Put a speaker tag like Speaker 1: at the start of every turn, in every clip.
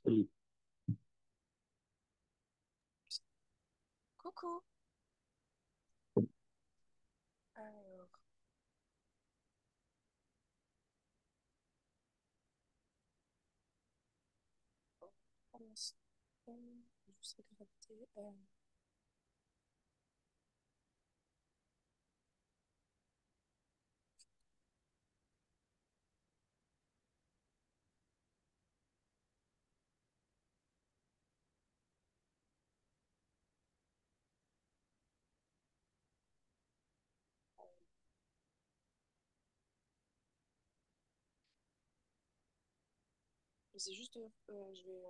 Speaker 1: Salut.
Speaker 2: Coucou. Alors, un instant, je vais juste regarder. C'est juste, je vais,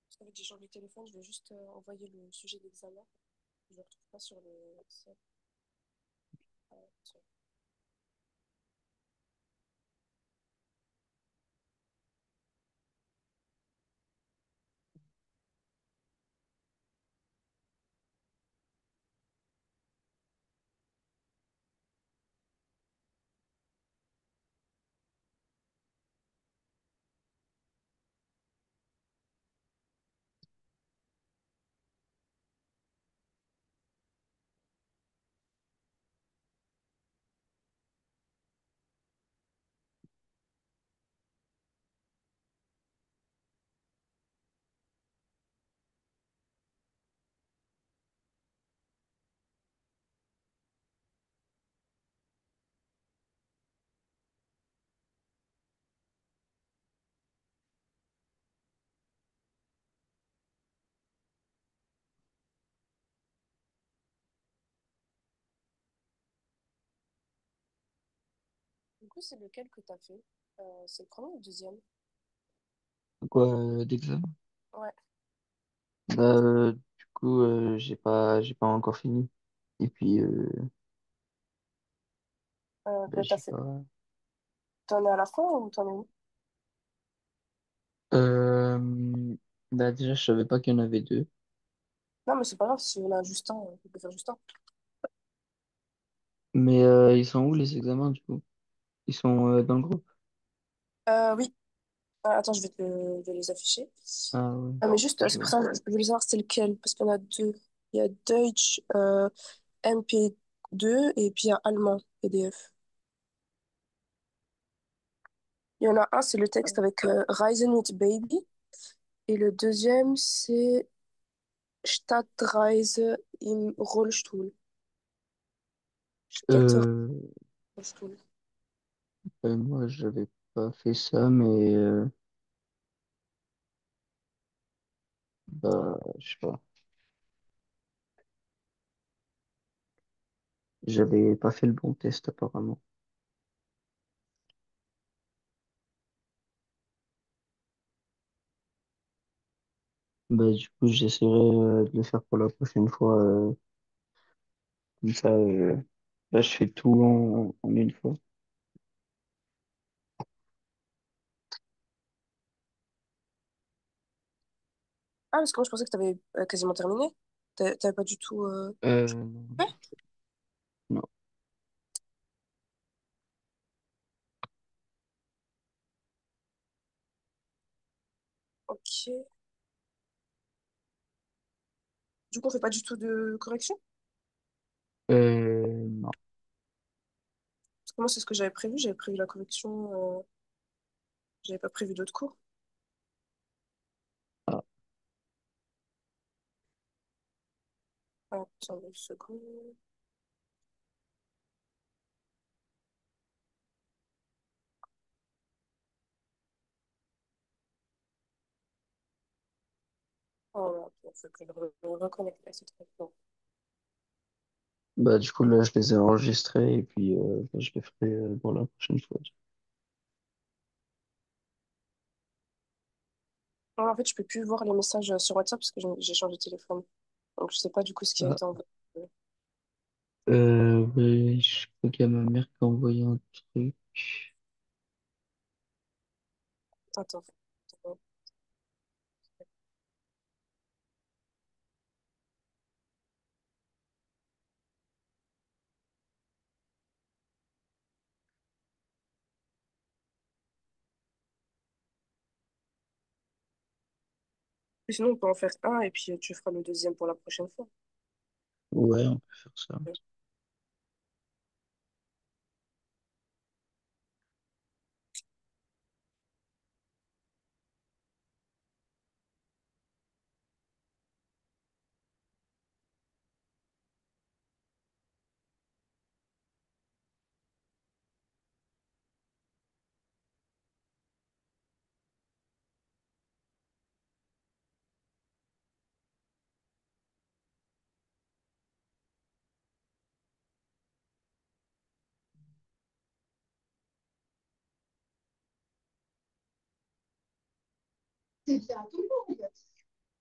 Speaker 2: parce qu'en fait j'ai changé de téléphone, je vais juste envoyer le sujet d'examen. Je ne le retrouve pas sur le site. Tiens. Du coup, c'est lequel que tu as fait? C'est le premier ou le deuxième?
Speaker 1: Quoi d'examen?
Speaker 2: Ouais.
Speaker 1: Bah, du coup, j'ai pas encore fini. Et puis, bah,
Speaker 2: T'as
Speaker 1: j'ai
Speaker 2: fait...
Speaker 1: pas.
Speaker 2: T'en es à la fin ou t'en es où?
Speaker 1: Euh, Bah, déjà, je savais pas qu'il y en avait deux.
Speaker 2: Non, mais c'est pas grave, si on a juste un, on peut faire juste un.
Speaker 1: Mais ils sont où les examens du coup? Ils sont dans le groupe?
Speaker 2: Oui. Attends, je vais les afficher.
Speaker 1: Ah ouais,
Speaker 2: Mais juste,
Speaker 1: je
Speaker 2: c'est pour
Speaker 1: vois.
Speaker 2: ça que je voulais savoir c'était lequel, parce qu'il y en a deux. Il y a Deutsch, MP2 et puis il y a allemand, PDF. Il y en a un, c'est le texte avec Reisen with Baby. Et le deuxième, c'est Stadtreise im Rollstuhl.
Speaker 1: Euh,
Speaker 2: Städterollstuhl.
Speaker 1: Moi, j'avais pas fait ça, mais bah, je sais pas. J'avais pas fait le bon test apparemment. Bah, du coup, j'essaierai de le faire pour la prochaine fois. Comme ça, là, je fais tout en une fois.
Speaker 2: Ah, parce que moi, je pensais que tu avais quasiment terminé. T'avais pas du tout. Ouais,
Speaker 1: Non.
Speaker 2: ok. Du coup, on fait pas du tout de correction?
Speaker 1: Non.
Speaker 2: Parce que moi, c'est ce que j'avais prévu. J'avais prévu la correction. J'avais pas prévu d'autres cours.
Speaker 1: Ah,
Speaker 2: Attends une seconde. Oh là, il faut que je me reconnecte à ce truc. Bon.
Speaker 1: bah, du coup, là, je les ai enregistrés et puis bah, je les ferai pour la prochaine fois.
Speaker 2: Non, en fait, je peux plus voir les messages sur WhatsApp parce que j'ai changé de téléphone. Donc, je sais pas du coup ce qui a
Speaker 1: Ah,
Speaker 2: été envoyé.
Speaker 1: bah, je crois qu'il y a ma mère qui a envoyé un truc.
Speaker 2: Attends. Attends. Et sinon, on peut en faire un et puis tu feras le deuxième pour la prochaine fois.
Speaker 1: Ouais, on peut faire ça.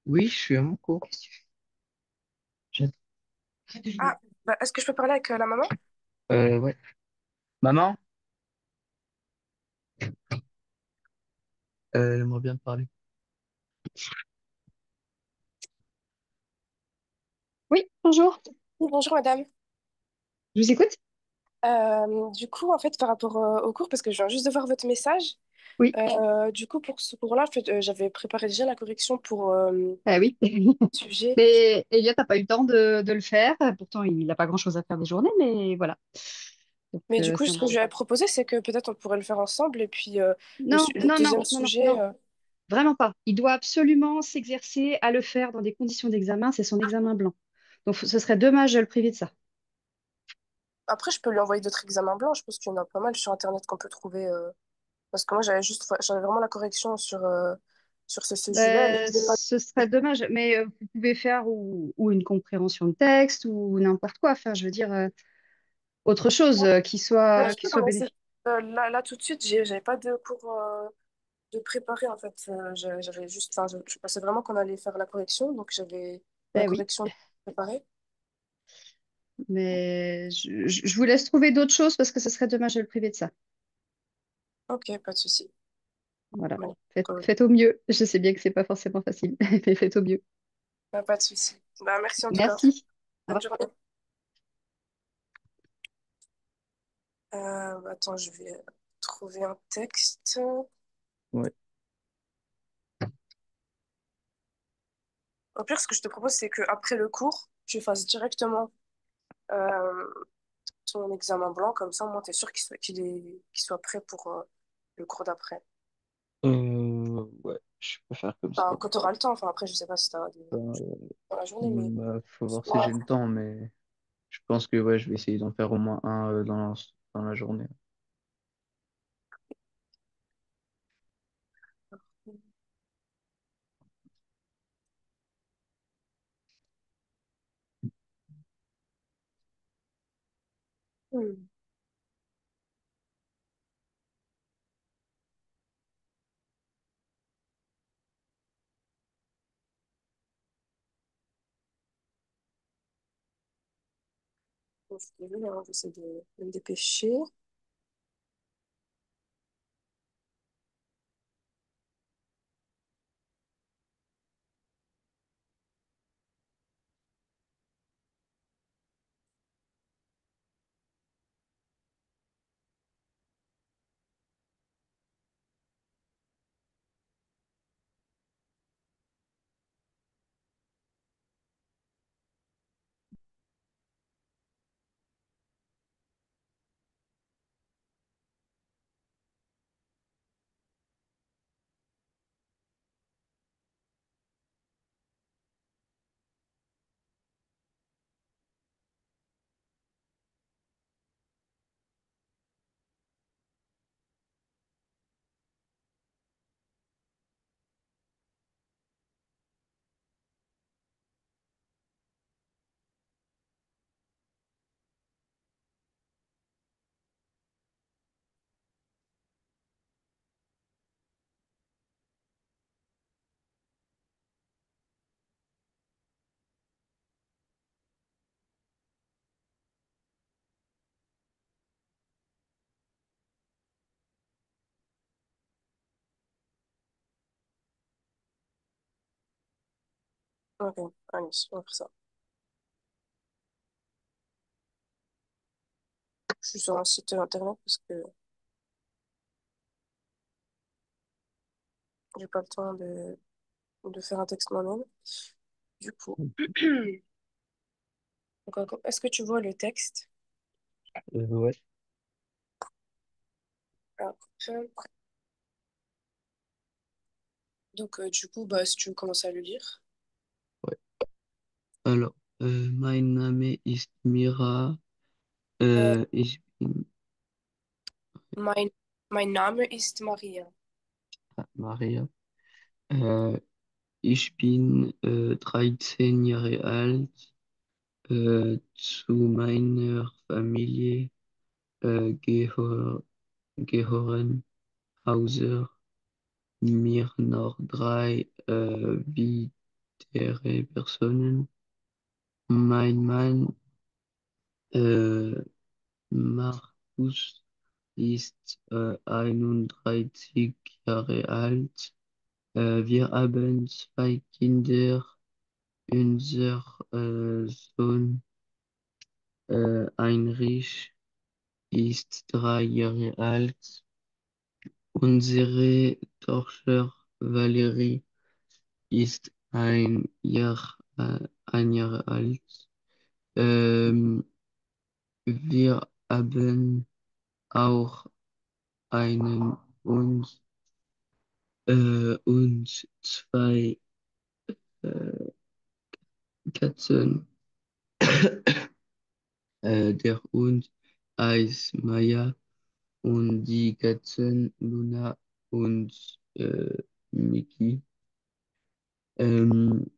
Speaker 1: Oui, je suis à mon cours. J'ai-
Speaker 2: Ah, bah, est-ce que je peux parler avec la maman?
Speaker 1: Ouais. Maman, elle aimerait bien te parler.
Speaker 3: Oui, bonjour.
Speaker 2: Oui, bonjour madame.
Speaker 3: Je vous écoute?
Speaker 2: Du coup, en fait, par rapport au cours, parce que je viens juste de voir votre message,
Speaker 3: Oui.
Speaker 2: du coup, pour ce cours-là, en fait, j'avais préparé déjà la correction pour
Speaker 3: Ah oui.
Speaker 2: le sujet.
Speaker 3: Mais Elliot n'a pas eu le temps de le faire. Pourtant, il n'a pas grand-chose à faire des journées, mais voilà. Donc,
Speaker 2: Mais du coup,
Speaker 3: c'est
Speaker 2: ce que je lui avais proposé, c'est que peut-être on pourrait le faire ensemble et puis
Speaker 3: non,
Speaker 2: le
Speaker 3: non, non,
Speaker 2: deuxième
Speaker 3: non, non,
Speaker 2: sujet.
Speaker 3: non, vraiment pas. Il doit absolument s'exercer à le faire dans des conditions d'examen. C'est son examen blanc. Donc, ce serait dommage de le priver de ça.
Speaker 2: Après, je peux lui envoyer d'autres examens blancs. Je pense qu'il y en a pas mal sur Internet qu'on peut trouver. Parce que moi, j'avais vraiment la correction sur ce sujet-là.
Speaker 3: Ce serait dommage, mais vous pouvez faire ou une compréhension de texte ou n'importe quoi. Enfin, je veux dire, autre chose
Speaker 2: Ouais, je
Speaker 3: qui
Speaker 2: peux
Speaker 3: soit
Speaker 2: commencer.
Speaker 3: bénéfique.
Speaker 2: Là, tout de suite, j'avais pas de cours de préparer, en fait. J'avais juste, enfin, je pensais vraiment qu'on allait faire la correction, donc j'avais la
Speaker 3: Ben oui.
Speaker 2: correction préparée.
Speaker 3: Mais je vous laisse trouver d'autres choses parce que ce serait dommage de le priver de ça.
Speaker 2: Ok, pas de souci.
Speaker 3: Voilà.
Speaker 2: Bon, cool.
Speaker 3: Faites au mieux. Je sais bien que c'est pas forcément facile, mais faites au mieux.
Speaker 2: Pas de souci. Bah, merci en tout cas.
Speaker 3: Merci. Au
Speaker 2: Bonne
Speaker 3: revoir.
Speaker 2: journée. Attends, je vais trouver un texte.
Speaker 1: Ouais.
Speaker 2: Au pire, ce que je te propose, c'est qu'après le cours, tu fasses directement euh, ton examen blanc, comme ça, au moins, t'es sûr qu'il soit prêt pour le cours d'après.
Speaker 1: Ouais, je peux faire comme ça.
Speaker 2: Enfin, quand tu auras le temps, enfin, après, je sais pas si tu as
Speaker 1: Ben,
Speaker 2: dans la journée, mais
Speaker 1: bah, faut voir si
Speaker 2: ouais.
Speaker 1: j'ai le temps, mais je pense que ouais, je vais essayer d'en faire au moins un dans la journée.
Speaker 2: Hmm. Bon, je suis désolée, hein, j'essaie de me dépêcher. Ok, allez, on va faire ça. Je suis sur un site internet parce que j'ai pas le temps de faire un texte moi-même. Du coup, donc, est-ce que tu vois le texte?
Speaker 1: Ouais.
Speaker 2: Alors, donc, du coup, bah, si tu veux commencer à le lire.
Speaker 1: Ouais. Alors, mein Name ist Mira.
Speaker 2: Euh,
Speaker 1: Ich bin
Speaker 2: mein Name ist Maria.
Speaker 1: Maria. Äh, Ich bin 13 Jahre alt. Zu meiner Familie gehören außer mir noch drei weitere Personen. Mein Mann äh, Markus ist 31 Jahre alt. Wir haben zwei Kinder. Unser Sohn Heinrich ist 3 Jahre alt. Unsere Tochter Valerie ist 1 Jahr alt. Ähm, Wir haben auch einen und zwei äh, Katzen. Der Hund heißt Maya und die Katzen Luna und Mickey. Ähm,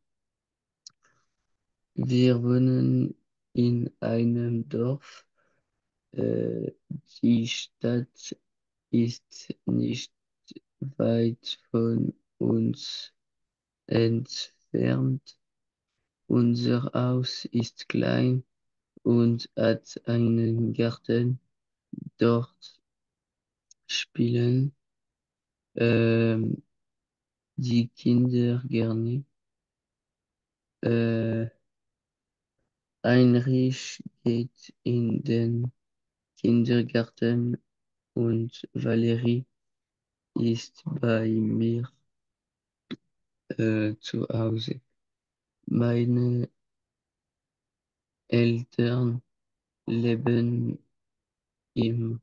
Speaker 1: Wir wohnen in einem Dorf. Äh, Die Stadt ist nicht weit von uns entfernt. Unser Haus ist klein und hat einen Garten. Dort spielen ähm, die Kinder gerne. Äh, Heinrich geht in den Kindergarten und Valerie ist bei mir zu Hause. Meine Eltern leben im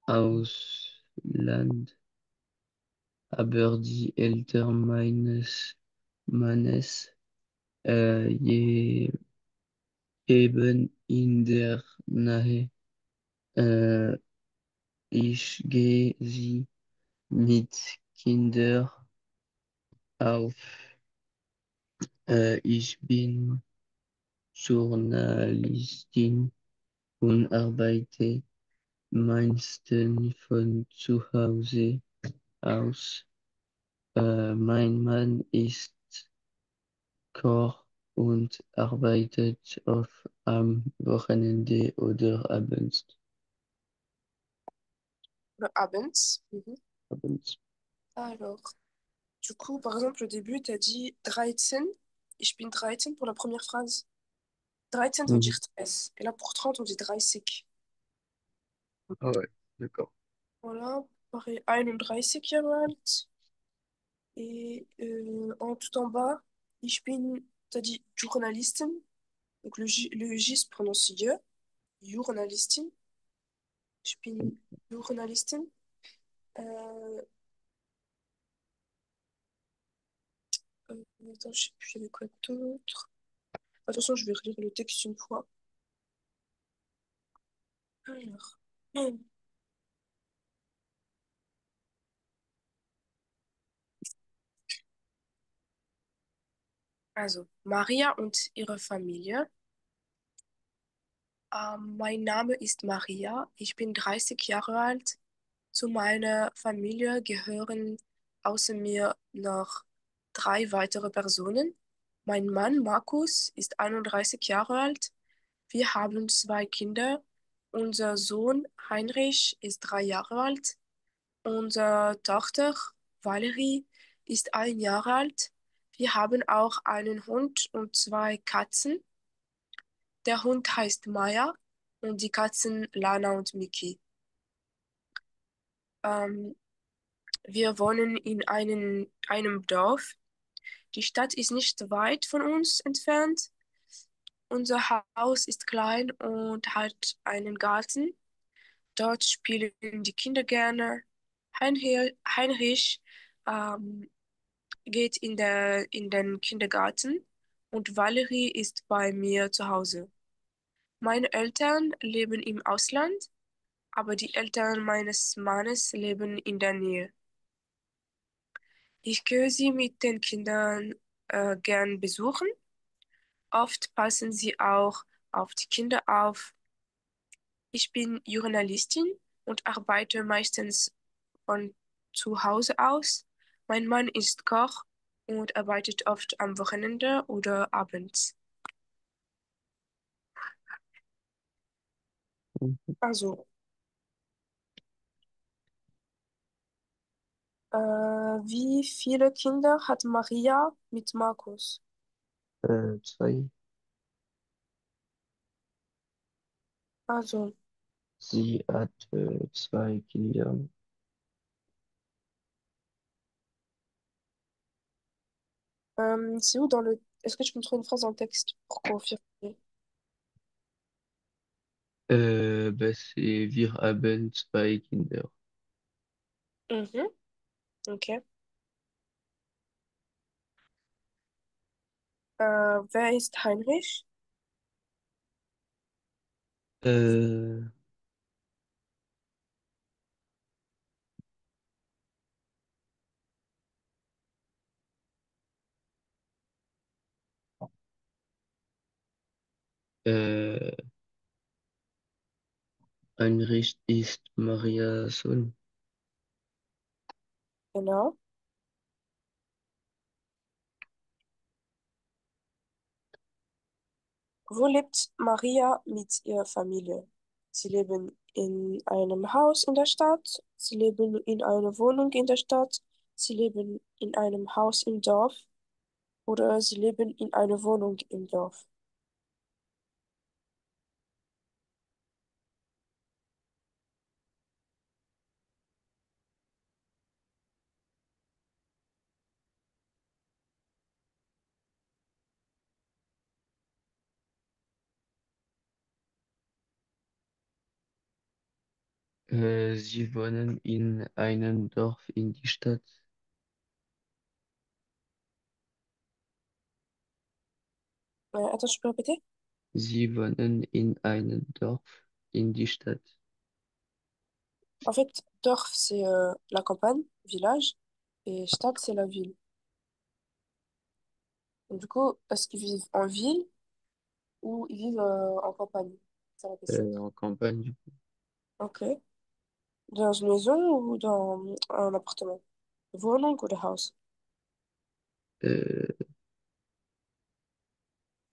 Speaker 1: Ausland, aber die Eltern meines Mannes leben in der Nähe. Äh, Ich gehe sie mit Kindern auf. Ich bin Journalistin und arbeite meistens von zu Hause aus. Mein Mann ist Koch und arbeitet oft am Wochenende oder abends.
Speaker 2: Le Abends. Mhm.
Speaker 1: Abends.
Speaker 2: Alors, du coup, par exemple, au début, tu as dit 13. Ich bin 13 pour la première phrase. 13 veut
Speaker 1: Mhm.
Speaker 2: dire 13. Et là, pour 30, on dit 30.
Speaker 1: Ah ouais, d'accord.
Speaker 2: Voilà, pareil, 31 Jahre alt. Et en tout en bas, ich bin, t'as dit Journalistin. Donc le J se prononce J. Journalistin. Ich bin Journalistin. Euh, Attends, je sais plus, il y avait quoi d'autre. Attention, je vais relire le texte une fois. Alors. Also, Maria und ihre Familie. Mein Name ist Maria. Ich bin 30 Jahre alt. Zu meiner Familie gehören außer mir noch drei weitere Personen. Mein Mann Markus ist 31 Jahre alt. Wir haben zwei Kinder. Unser Sohn Heinrich ist 3 Jahre alt. Unsere Tochter Valerie ist 1 Jahr alt. Wir haben auch einen Hund und zwei Katzen. Der Hund heißt Maya und die Katzen Lana und Mickey. Ähm, Wir wohnen in einem Dorf. Die Stadt ist nicht weit von uns entfernt. Unser Haus ist klein und hat einen Garten. Dort spielen die Kinder gerne. Heinrich ähm, geht in den Kindergarten und Valerie ist bei mir zu Hause. Meine Eltern leben im Ausland, aber die Eltern meines Mannes leben in der Nähe. Ich gehe sie mit den Kindern gern besuchen. Oft passen sie auch auf die Kinder auf. Ich bin Journalistin und arbeite meistens von zu Hause aus. Mein Mann ist Koch und arbeitet oft am Wochenende oder abends. Also, wie viele Kinder hat Maria mit Markus?
Speaker 1: Zwei.
Speaker 2: Also,
Speaker 1: Sie hat zwei Kinder.
Speaker 2: c'est où dans le... Est-ce que tu peux me trouver une phrase dans le texte pour confirmer?
Speaker 1: C'est wir haben zwei Kinder.
Speaker 2: Mhm, ok. Wer ist Heinrich?
Speaker 1: Äh, äh, Heinrich ist Marias Sohn.
Speaker 2: Genau. Wo lebt Maria mit ihrer Familie? Sie leben in einem Haus in der Stadt, sie leben in einer Wohnung in der Stadt, sie leben in einem Haus im Dorf oder sie leben in einer Wohnung im Dorf.
Speaker 1: Sie wohnen in einem Dorf in die Stadt.
Speaker 2: Attends, je peux répéter?
Speaker 1: Sie wohnen in einem Dorf in die Stadt.
Speaker 2: En fait, Dorf, c'est la campagne, village, et Stadt, c'est la ville. Donc, du coup, est-ce qu'ils vivent en ville ou ils vivent en campagne? C'est la question.
Speaker 1: En campagne, du coup.
Speaker 2: Ok. Dans une maison ou dans un appartement? Wohnung oder Haus?
Speaker 1: Euh,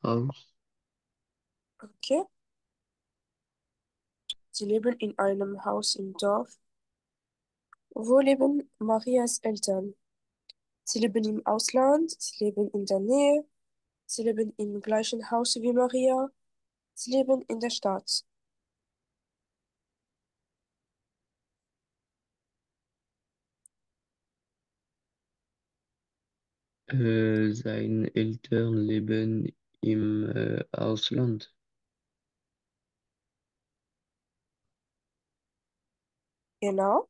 Speaker 1: Haus.
Speaker 2: Okay. Sie leben in einem Haus im Dorf. Wo leben Marias Eltern? Sie leben im Ausland, sie leben in der Nähe, sie leben im gleichen Haus wie Maria, sie leben in der Stadt.
Speaker 1: Seine Eltern leben im Ausland.
Speaker 2: Genau.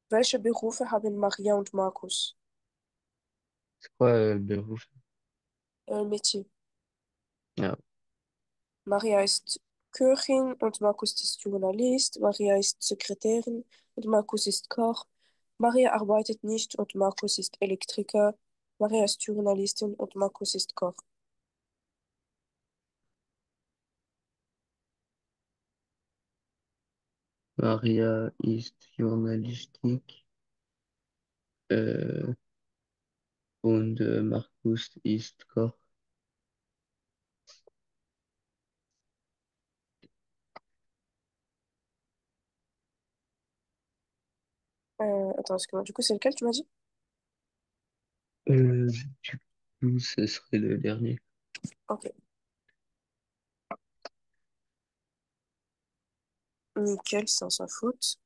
Speaker 2: Welche Berufe haben Maria und Markus?
Speaker 1: C'est quoi Beruf?
Speaker 2: Métier.
Speaker 1: Ja.
Speaker 2: Maria ist Köchin und Markus ist Journalist. Maria ist Sekretärin und Markus ist Koch. Maria arbeitet nicht und Markus ist Elektriker. Maria ist Journalistin und Markus ist Koch.
Speaker 1: Maria ist Journalistik äh, und Markus ist Koch.
Speaker 2: Attends, excuse-moi. Du coup, c'est lequel tu m'as dit?
Speaker 1: Du coup, ce serait le dernier.
Speaker 2: Ok. Nickel, ça on s'en fout.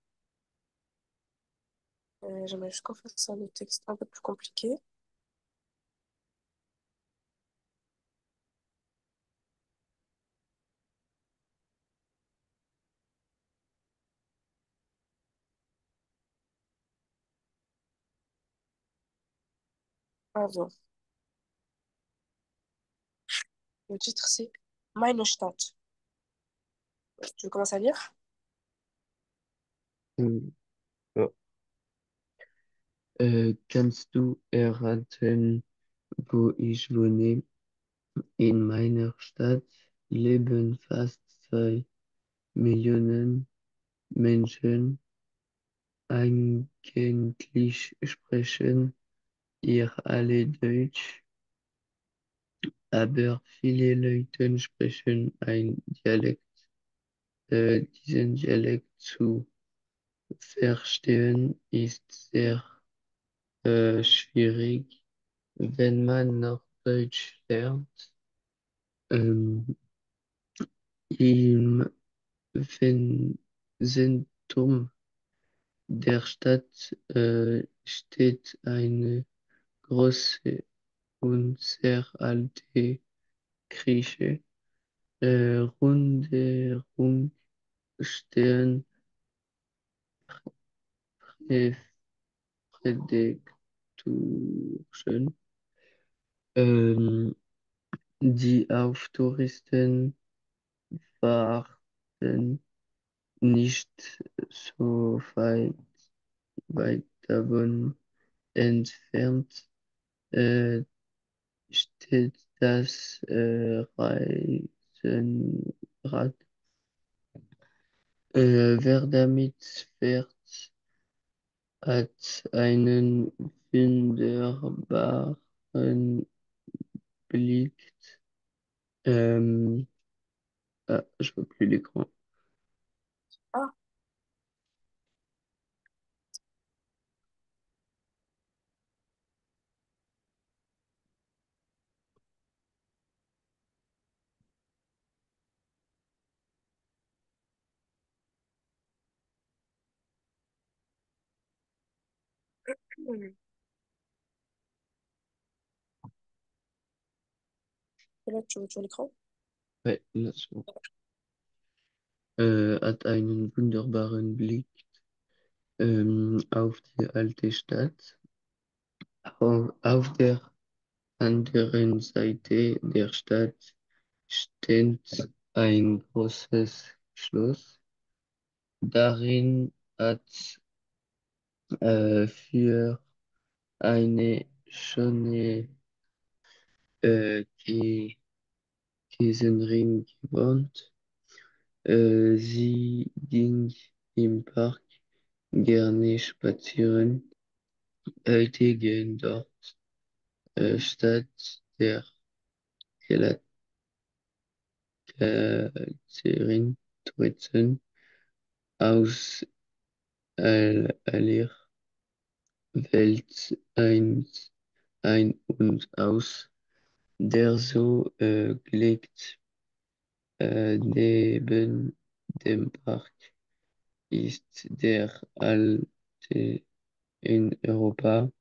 Speaker 2: J'aimerais juste qu'on fasse le texte un peu plus compliqué. Also, le titre c'est Meine Stadt. Tu veux commencer à lire?
Speaker 1: Ja. Kannst du erraten, wo ich wohne? In meiner Stadt leben fast 2 Millionen Menschen. Eigentlich sprechen ihr alle Deutsch, aber viele Leute sprechen ein Dialekt. Diesen Dialekt zu verstehen ist sehr schwierig, wenn man noch Deutsch lernt. Ähm, Im Zentrum der Stadt steht eine große und sehr alte Kirche. Rundherum stehen äh, Predikturen, ähm, die auf Touristen warten, nicht so weit davon entfernt äh, steht das Reisenrad. Wer damit fährt, hat einen wunderbaren Blick. Ähm, je vois plus l'écran.
Speaker 2: Ah, hmm. Et là, tu vois l'écran?
Speaker 1: Ouais, là, c'est bon. Hat einen wunderbaren Blick auf die alte Stadt. Auf der anderen Seite der Stadt steht ein großes Schloss. Darin hat für eine schöne Käserin gewohnt. Sie ging im Park gerne spazieren. Heute gehen dort statt der Gleiterin Touristen aus aller Welt ein und aus. Der Zoo liegt neben dem Park, ist der alte in Europa.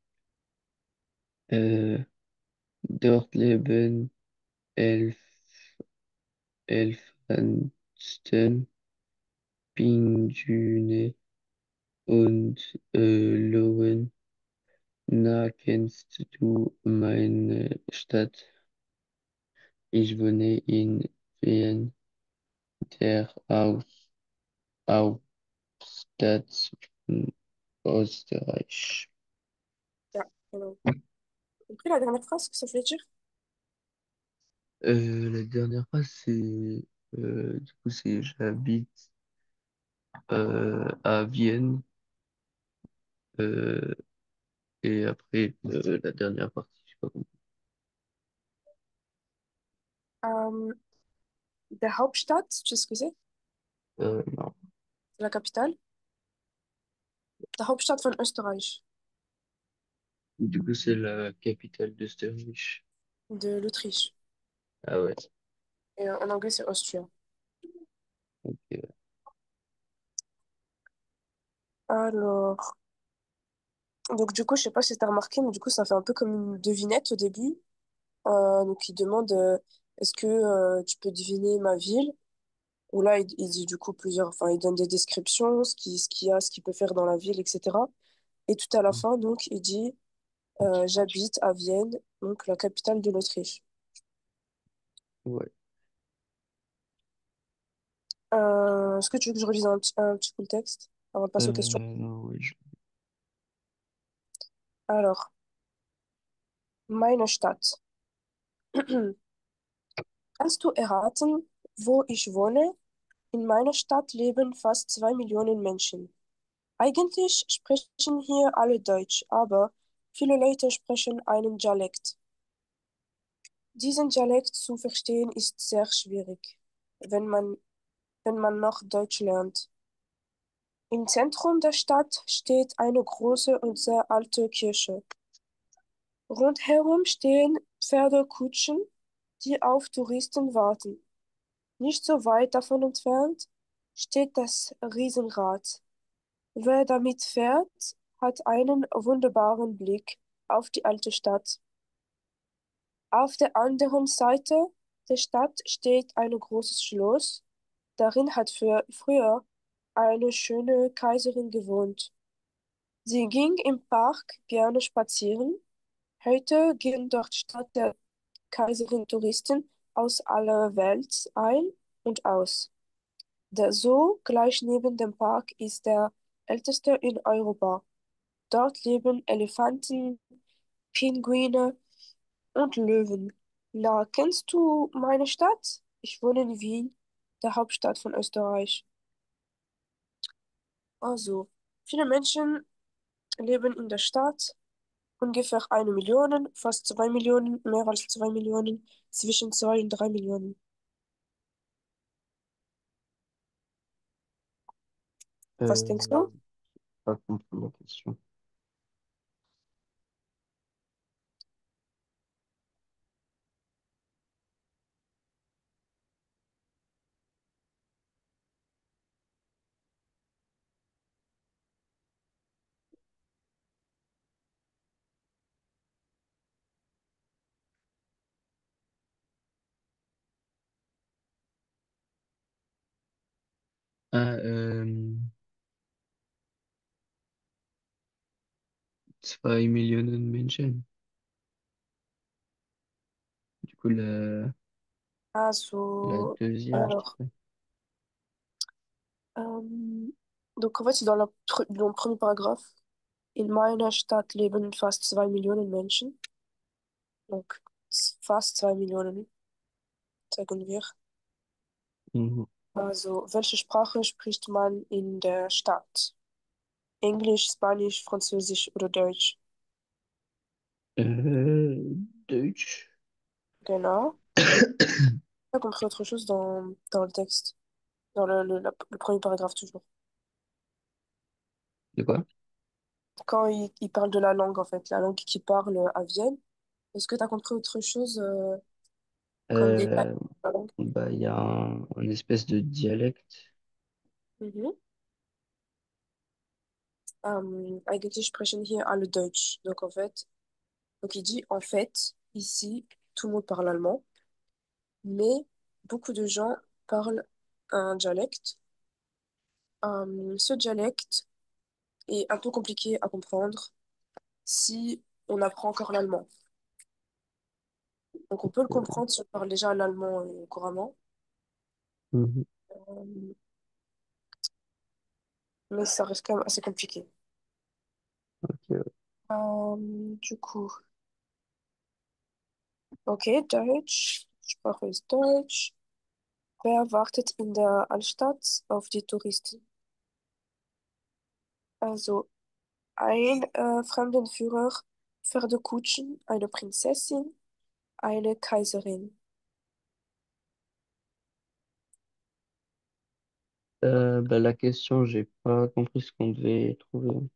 Speaker 1: Äh, Dort leben Elf Elefanten, Pinguine und Löwen. Na, kennst du meine Stadt? Ich wohne in Wien, der Hauptstadt von Österreich.
Speaker 2: Ja, genau. Compris la dernière phrase, ce que ça voulait dire?
Speaker 1: La dernière phrase, du coup, c'est j'habite à Vienne. euh, et après, la dernière partie, je sais pas comment.
Speaker 2: Der Hauptstadt, tu sais ce que c'est?
Speaker 1: Non.
Speaker 2: C'est la capitale. Der Hauptstadt von Österreich,
Speaker 1: Du coup, c'est la capitale d'Österreich.
Speaker 2: de l'Autriche.
Speaker 1: Ah ouais.
Speaker 2: Et en anglais, c'est Austria.
Speaker 1: Ok.
Speaker 2: Alors, Donc du coup, je sais pas si t'as remarqué, mais du coup, ça fait un peu comme une devinette au début. Donc il demande est-ce que tu peux deviner ma ville? Où là, il dit du coup plusieurs, enfin, il donne des descriptions, ce qu'il y a, ce qu'il peut faire dans la ville, etc. Et tout à la fin, donc, il dit j'habite à Vienne, donc la capitale de l'Autriche.
Speaker 1: Ouais.
Speaker 2: Est-ce que tu veux que je relise un petit peu le texte avant de passer aux questions?
Speaker 1: Ouais,
Speaker 2: Alors, meine Stadt. Kannst du erraten, wo ich wohne? In meiner Stadt leben fast 2 Millionen Menschen. Eigentlich sprechen hier alle Deutsch, aber viele Leute sprechen einen Dialekt. Diesen Dialekt zu verstehen ist sehr schwierig, wenn man, wenn man noch Deutsch lernt. Im Zentrum der Stadt steht eine große und sehr alte Kirche. Rundherum stehen Pferdekutschen, die auf Touristen warten. Nicht so weit davon entfernt steht das Riesenrad. Wer damit fährt, hat einen wunderbaren Blick auf die alte Stadt. Auf der anderen Seite der Stadt steht ein großes Schloss. Darin hat früher eine schöne Kaiserin gewohnt. Sie ging im Park gerne spazieren. Heute gehen dort statt der Kaiserin Touristen aus aller Welt ein und aus. Der Zoo gleich neben dem Park ist der älteste in Europa. Dort leben Elefanten, Pinguine und Löwen. Na, kennst du meine Stadt? Ich wohne in Wien, der Hauptstadt von Österreich. Also, viele Menschen leben in der Stadt, ungefähr 1 Million, fast 2 Millionen, mehr als 2 Millionen, zwischen 2 und 3 Millionen. Was denkst
Speaker 1: Euh,
Speaker 2: du?
Speaker 1: pas compris la question. Ah, 2 Millionen Menschen. Du coup, la
Speaker 2: Also,
Speaker 1: deuxième, je
Speaker 2: alors,
Speaker 1: dirais.
Speaker 2: ähm, donc en fait, c'est dans le premier paragraphe. In meiner Stadt leben fast 2 Millionen Menschen. Donc, fast 2 Millionen, sagen wir.
Speaker 1: Mhm.
Speaker 2: Also, welche Sprache spricht man in der Stadt? Englisch, Spanisch, Französisch oder Deutsch?
Speaker 1: Deutsch.
Speaker 2: Genau. J'ai pas compris autre chose dans le texte, dans le premier paragraphe toujours.
Speaker 1: De quoi?
Speaker 2: Quand il parle de la langue, en fait, la langue qu'il parle à Vienne, est-ce que tu as compris autre chose comme détail
Speaker 1: Euh,
Speaker 2: de la langue?
Speaker 1: Bah, il y a un espèce de dialecte.
Speaker 2: Mhm. Eigentlich sprechen hier alle Deutsch. Donc il dit, en fait, ici, tout le monde parle allemand, mais beaucoup de gens parlent un dialecte. Ce dialecte est un peu compliqué à comprendre si on apprend encore l'allemand. Donc on peut le
Speaker 1: Euh,
Speaker 2: comprendre si on parle déjà l'allemand couramment,
Speaker 1: mhm.
Speaker 2: euh, mais ça reste quand même assez compliqué.
Speaker 1: Ok, ouais.
Speaker 2: Du coup, okay, Deutsch, Sprache ist Deutsch. Wer wartet in der Altstadt auf die Touristen? Also ein Fremdenführer, Pferdekutschen, eine Prinzessin, eine Kaiserin.
Speaker 1: Bah, la question, j'ai pas compris ce qu'on devait trouver.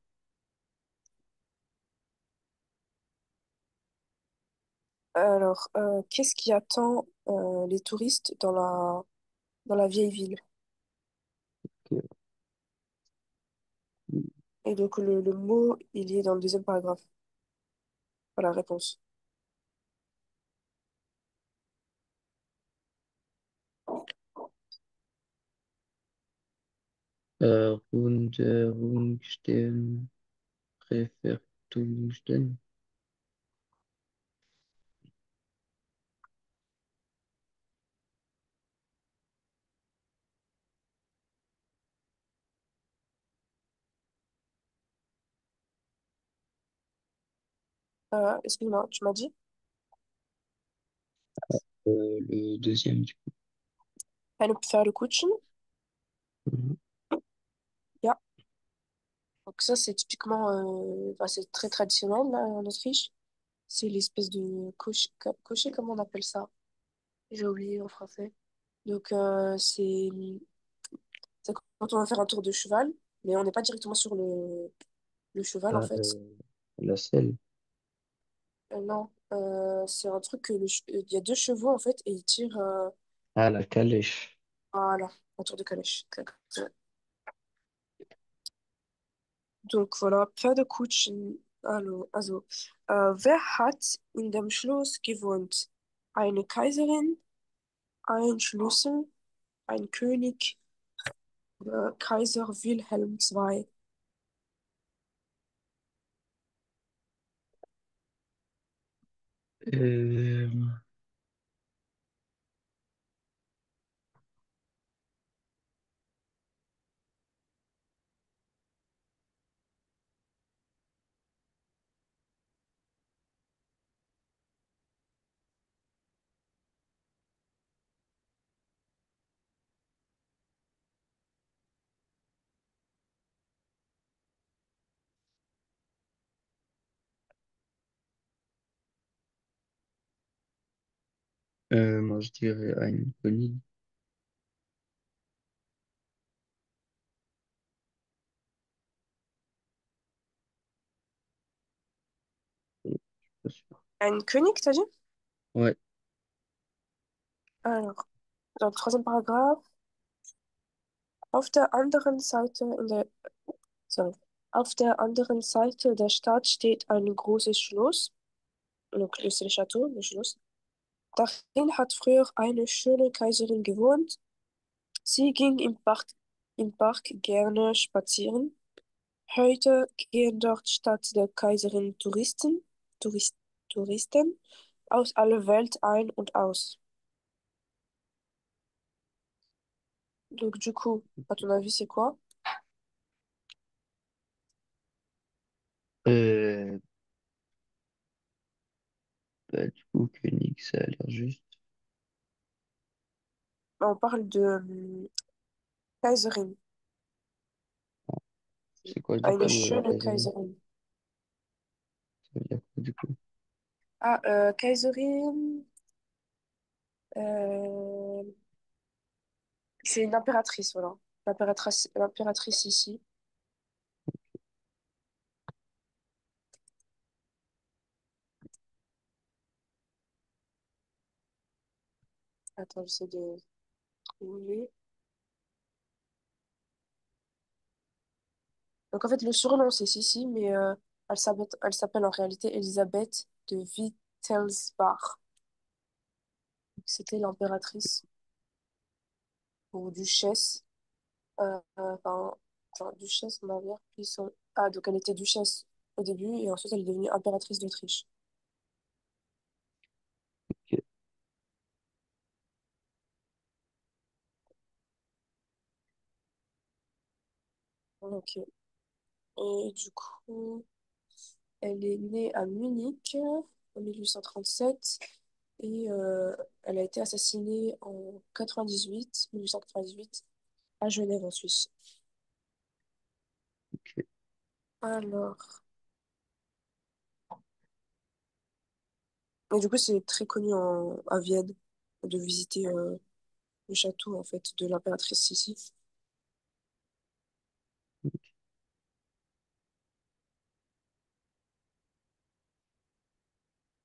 Speaker 2: Alors, qu'est-ce qui attend les touristes dans la vieille ville?
Speaker 1: Ok.
Speaker 2: Et donc le mot, il y est dans le deuxième paragraphe. Voilà la réponse.
Speaker 1: Rundstern, Präfertungstern.
Speaker 2: Excuse-moi, tu m'as dit?
Speaker 1: Le deuxième, du
Speaker 2: Eine Pferdekutschen?
Speaker 1: coup.
Speaker 2: Ja. Donc ça, c'est typiquement, enfin, c'est très traditionnel là, en Autriche. C'est l'espèce de cocher, comment on appelle ça? J'ai oublié en français. Donc c'est quand on va faire un tour de cheval, mais on n'est pas directement sur le cheval en
Speaker 1: Ah,
Speaker 2: fait.
Speaker 1: la selle.
Speaker 2: Non, c'est un truc que il y a deux chevaux en fait et ils tirent
Speaker 1: Ah, la calèche.
Speaker 2: voilà, un tour de calèche. Donc voilà, Pferdekutschen. Wer hat in dem Schloss gewohnt? Eine Kaiserin, ein Schlüssel, ein König, Kaiser Wilhelm II.
Speaker 1: Euh, moi, je dirais une Koenig. Je suis pas sûr.
Speaker 2: Ein König, t'as dit?
Speaker 1: Ouais.
Speaker 2: Alors, dans le troisième paragraphe, auf der anderen Seite in der, sorry, auf der anderen Seite der Stadt steht ein großes Schloss. Donc, c'est le château, le Schloss. Darin hat früher eine schöne Kaiserin gewohnt. Sie ging im Park gerne spazieren. Heute gehen dort statt der Kaiserin Touristen aus aller Welt ein und aus. Donc, du coup, à ton avis, c'est quoi?
Speaker 1: Euh, du coup, Koenig, ça a l'air juste.
Speaker 2: On parle de Kaiserin.
Speaker 1: C'est quoi, du
Speaker 2: Eine
Speaker 1: coup,
Speaker 2: schöne
Speaker 1: Kaiserin?
Speaker 2: Kaiserin.
Speaker 1: Ça veut dire quoi, du coup?
Speaker 2: Ah, Kaiserin, euh, c'est une impératrice, voilà. L'impératrice ici. Attends, j'essaie de trouver. Donc, en fait, le surnom, c'est Sissi, mais elle s'appelle en réalité Elisabeth de Wittelsbach. C'était l'impératrice ou duchesse. Enfin, duchesse, ma mère, puis son... Ah, donc elle était duchesse au début, et ensuite elle est devenue impératrice d'Autriche.
Speaker 1: Ok.
Speaker 2: Ok. Et du coup, elle est née à Munich en 1837 et elle a été assassinée en 1898 à Genève en Suisse.
Speaker 1: Ok.
Speaker 2: Alors, et du coup, c'est très connu à Vienne de visiter le château en fait de l'impératrice ici.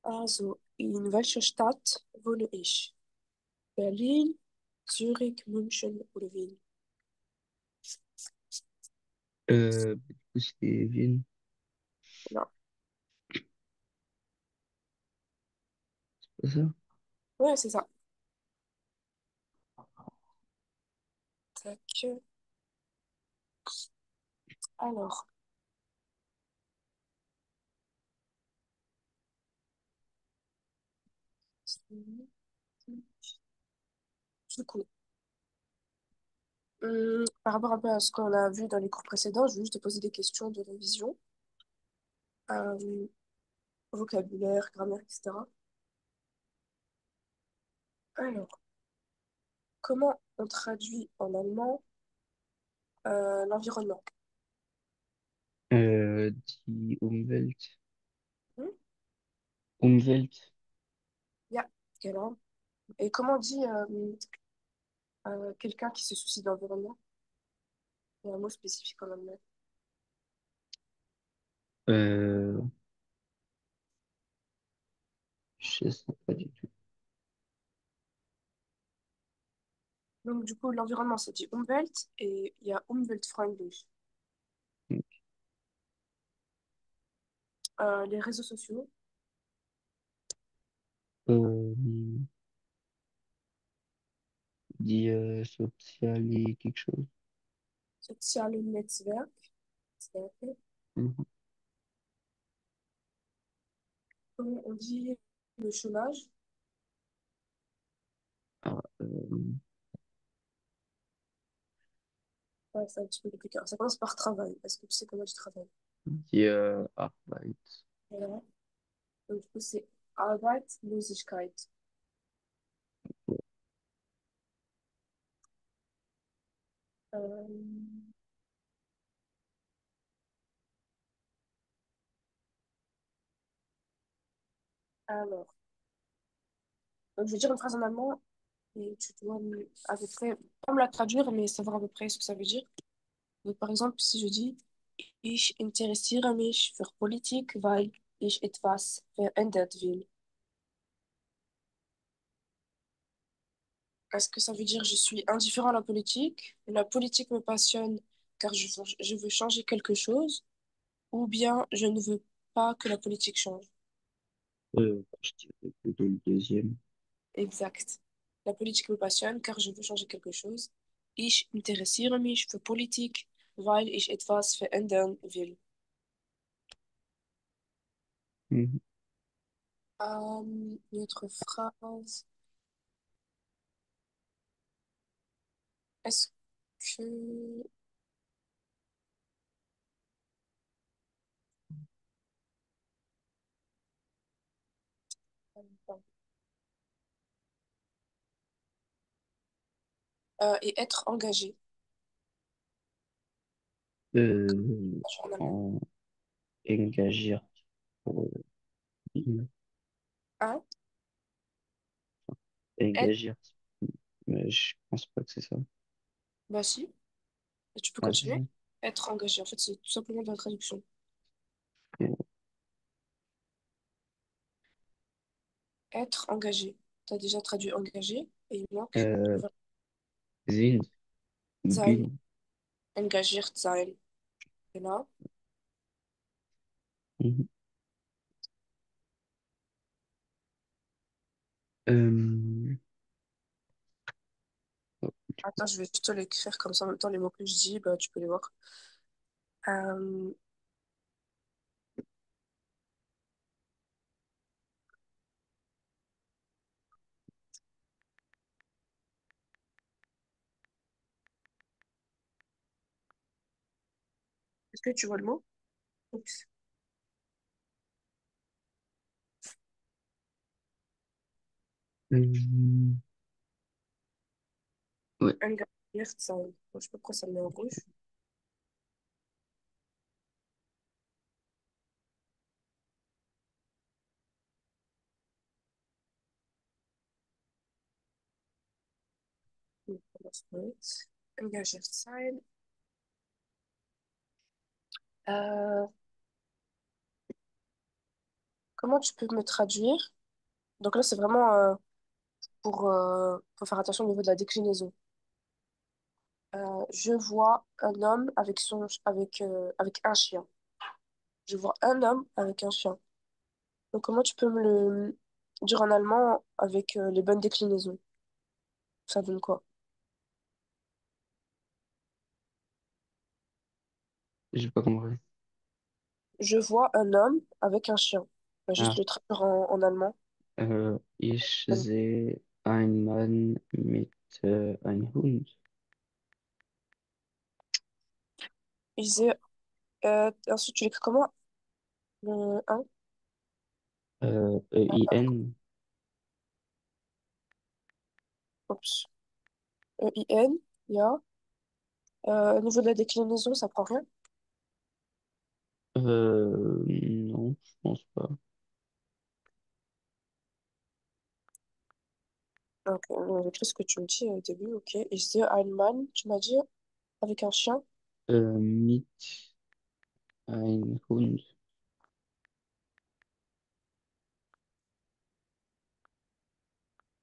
Speaker 2: Also, in welcher Stadt wohne ich? Berlin, Zürich, München oder Wien?
Speaker 1: coup, c'est ville,
Speaker 2: Non.
Speaker 1: c'est pas ça?
Speaker 2: Ouais, c'est ça. Tac. Alors, du coup, par rapport un peu à ce qu'on a vu dans les cours précédents, je vais juste te poser des questions de révision, euh, vocabulaire, grammaire, etc. Alors, comment on traduit en allemand l'environnement?
Speaker 1: Die Umwelt.
Speaker 2: Hmm.
Speaker 1: Umwelt.
Speaker 2: Yeah. Genau. Et comment on dit quelqu'un qui se soucie de l'environnement? Il y a un mot spécifique en allemand.
Speaker 1: Euh, je sais pas du tout.
Speaker 2: Donc, du coup, l'environnement, c'est dit Umwelt et il y a Umweltfreundlich. Les réseaux sociaux,
Speaker 1: Euh, die Soziale quelque chose.
Speaker 2: soziale Netzwerke.
Speaker 1: Mhm.
Speaker 2: Comment on dit le chômage?
Speaker 1: Ah,
Speaker 2: Ouais, c'est un petit peu compliqué. Alors, ça commence par travail. Est-ce que tu sais comment tu travailles?
Speaker 1: die Arbeit.
Speaker 2: Voilà. Donc, du coup, c'est Arbeitslosigkeit. Euh, alors, donc, je vais dire une phrase en allemand et tu dois à peu près, pas me la traduire, mais savoir à peu près ce que ça veut dire. Donc, par exemple, si je dis Ich interessiere mich für Politik, weil ich etwas verändert will. Est-ce que ça veut dire je suis indifférent à la politique me passionne car je veux changer quelque chose, ou bien je ne veux pas que la politique change?
Speaker 1: Je dirais plutôt le deuxième.
Speaker 2: Exact. La politique me passionne car je veux changer quelque chose. Ich interessiere mich für Politik, weil ich etwas verändern will.
Speaker 1: Mhm.
Speaker 2: Une autre phrase. Est-ce que... et être engagé.
Speaker 1: Euh,
Speaker 2: En allemand.
Speaker 1: en engagiert pour
Speaker 2: Hein? Être...
Speaker 1: engagiert. Mais je pense pas que c'est ça.
Speaker 2: Bah si. Et tu peux
Speaker 1: Ah, c'est ça.
Speaker 2: continuer. Être engagé. En fait, c'est tout simplement de la traduction. Être engagé. Tu as déjà traduit engagé et il manque le
Speaker 1: Euh,
Speaker 2: verbe
Speaker 1: sind,
Speaker 2: sein.
Speaker 1: bin.
Speaker 2: Engagiert sein. Et là,
Speaker 1: Mhm. Euh,
Speaker 2: attends, je vais juste te l'écrire comme ça en même temps les mots que je dis, bah, tu peux les voir. Euh, est-ce que tu vois le mot? Oups.
Speaker 1: euh, ouais.
Speaker 2: Engagiert sein. Bon, je sais pas pourquoi ça me met en rouge. Engagiert sein. Euh, comment tu peux me traduire? Donc là, c'est vraiment pour faire attention au niveau de la déclinaison. Je vois un homme avec un chien. Je vois un homme avec un chien. Donc, comment tu peux me le dire en allemand avec les bonnes déclinaisons? Ça donne quoi?
Speaker 1: J'ai pas compris.
Speaker 2: Je vois un homme avec un chien. On va juste
Speaker 1: Ah,
Speaker 2: le traduire en allemand.
Speaker 1: ich sehe einen Mann mit einem Hund.
Speaker 2: Il disait, ensuite, tu l'écris comment? Un,
Speaker 1: E-I-N.
Speaker 2: oups. E-I-N, ja. Au niveau de la déclinaison, ça prend rien.
Speaker 1: Non, je pense pas.
Speaker 2: Donc, j'écris ce que tu me dis au début, ok. Et je disais, un man, tu m'as dit, avec un chien.
Speaker 1: Mit ein Hund.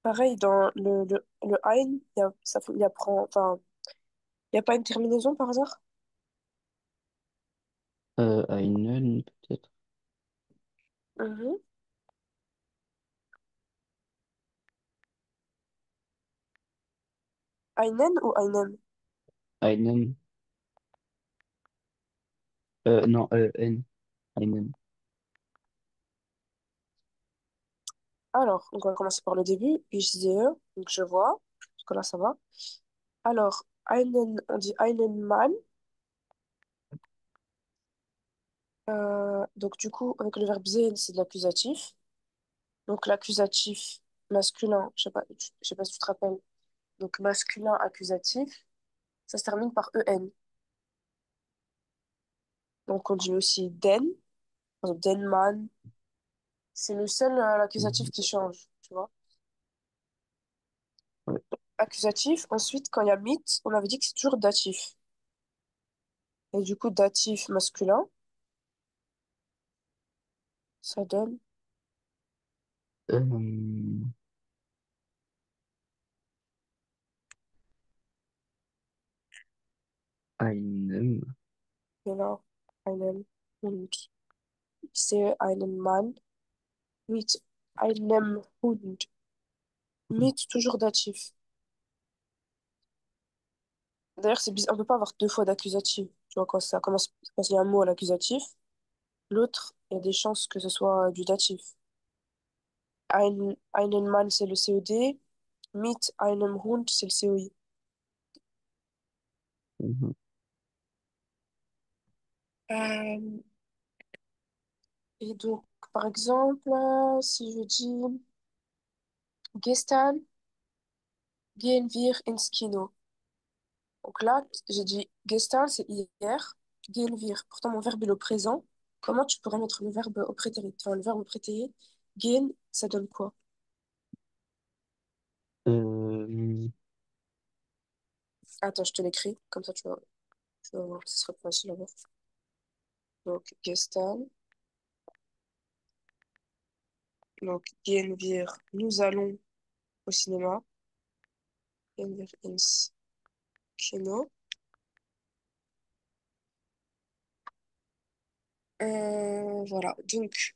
Speaker 2: Pareil, dans le ein, il y a, enfin, il y a pas une terminaison par hasard?
Speaker 1: Einen peut-être.
Speaker 2: Mhm. Einen ou einen?
Speaker 1: Einen. Non, N. Einen.
Speaker 2: Alors, on va commencer par le début. Ich sehe, donc je vois. Jusque-là, ça va. Alors, einen, on dit einen Mann. Donc, du coup, avec le verbe sehen, c'est de l'accusatif. Donc, l'accusatif masculin, je sais pas si tu te rappelles. Donc, masculin accusatif, ça se termine par en. Donc, on dit aussi den, par exemple, den Mann. C'est le seul l'accusatif
Speaker 1: Mhm.
Speaker 2: qui change, tu vois.
Speaker 1: Ouais.
Speaker 2: Accusatif, ensuite, quand il y a mit, on avait dit que c'est toujours datif. Et du coup, datif masculin, ça donne.
Speaker 1: Euh, Einem.
Speaker 2: Genau, einen Hund. Ich sehe einen Mann mit einem Hund. Mit toujours datif. D'ailleurs, c'est bizarre, on peut pas avoir deux fois d'accusatif. Tu vois, quand ça commence, quand il y a un mot à l'accusatif, l'autre, il y a des chances que ce soit du datif. Einen Mann, c'est le COD. Mit einem Hund, c'est le COI.
Speaker 1: Mhm.
Speaker 2: Euh, et donc, par exemple, si je dis gestern gehen wir ins Kino. Donc là, j'ai dit gestern, c'est hier. Gehen wir. Pourtant, mon verbe est au présent. Comment tu pourrais mettre le verbe au prétérit? Enfin, le verbe au prétérit. Gehen, ça donne quoi?
Speaker 1: Euh,
Speaker 2: Attends, je te l'écris. Comme ça, tu vas voir. Ce sera plus facile à voir. Donc, gestern. Donc, gehen wir. Nous allons au cinéma. Gehen wir ins Kino. Voilà. Donc,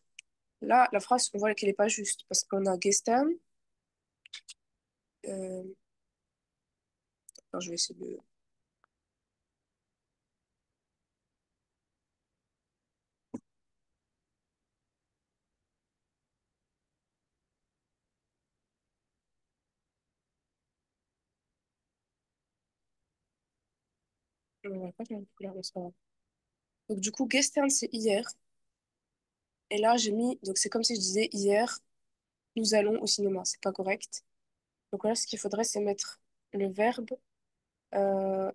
Speaker 2: là, la phrase, on voit qu'elle n'est pas juste. Parce qu'on a gestern. Euh, alors, je vais essayer de... On va pas faire une couleur, mais c'est pas grave. Donc, du coup, gestern, c'est hier. Et là, j'ai mis, donc c'est comme si je disais hier, nous allons au cinéma. C'est pas correct. Donc là, ce qu'il faudrait, c'est mettre le verbe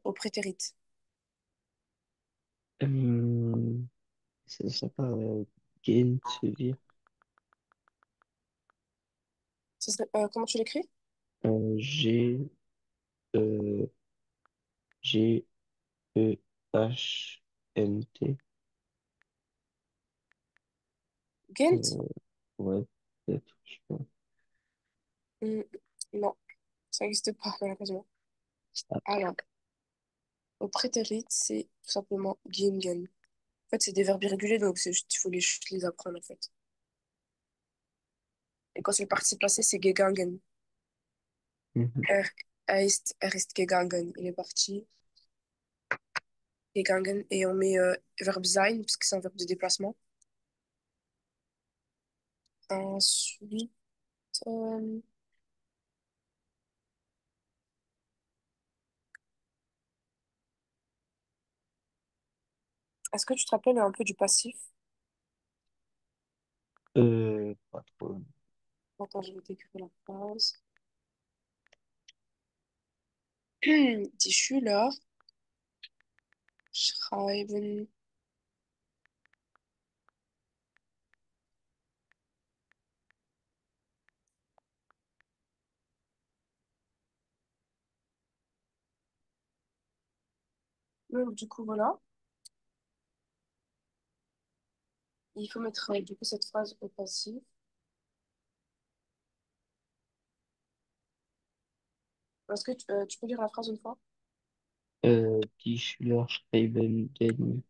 Speaker 2: au prétérit.
Speaker 1: euh, ça serait pas Gent, dire.
Speaker 2: Comment tu l'écris?
Speaker 1: G, euh, G-E-H-N-T.
Speaker 2: Ghent?
Speaker 1: Euh, ouais, peut-être, je sais pas.
Speaker 2: Hmm, non, ça n'existe pas, malheureusement.
Speaker 1: Ah,
Speaker 2: Alors, Au prétérit, c'est tout simplement gingen. En fait, c'est des verbes irréguliers, donc c'est juste, il faut juste les apprendre, en fait. Et quand c'est le participe passé, c'est gegangen.
Speaker 1: Mhm.
Speaker 2: Er ist gegangen. Il est parti. Gegangen. Et on met verbe sein, puisque c'est un verbe de déplacement. Ensuite, euh, est-ce que tu te rappelles un peu du passif?
Speaker 1: Pas trop.
Speaker 2: Attends, je vais t'écrire la phrase. Die Schüler schreiben. Donc, du coup, voilà. Il faut mettre du coup cette phrase au passif. Est-ce que tu peux lire la phrase une fois?
Speaker 1: Die Schüler schreiben den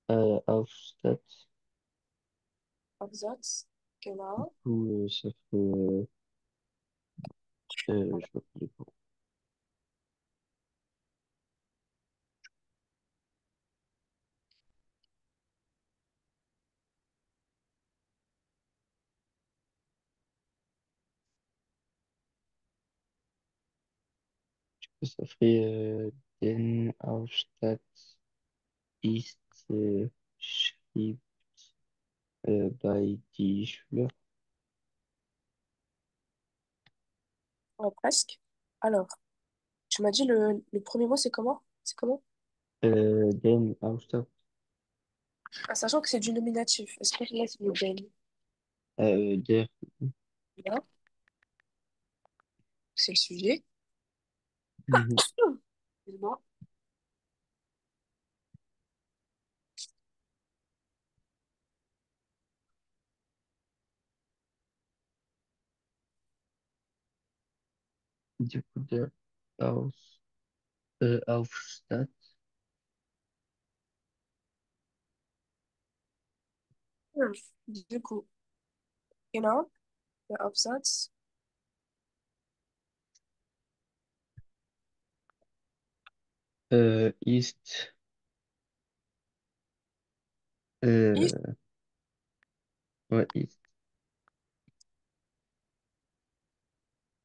Speaker 1: Aufsatz.
Speaker 2: Absatz. Genau.
Speaker 1: Ça fait, je sais pas. Ça fait den Aufsatz ist schrieb bei die Schüler.
Speaker 2: Ouais, presque. Alors, tu m'as dit le premier mot, c'est comment? C'est comment?
Speaker 1: Den Aufsatz.
Speaker 2: Ah, sachant que c'est du nominatif. Est-ce que je laisse le ben?
Speaker 1: Der.
Speaker 2: Là, c'est le sujet.
Speaker 1: Mhm.
Speaker 2: Excuse-moi.
Speaker 1: Du coup, der Aufsatz.
Speaker 2: Hmm. Du coup, genau, der Absatz
Speaker 1: Ist
Speaker 2: ist,
Speaker 1: äh, ouais, ist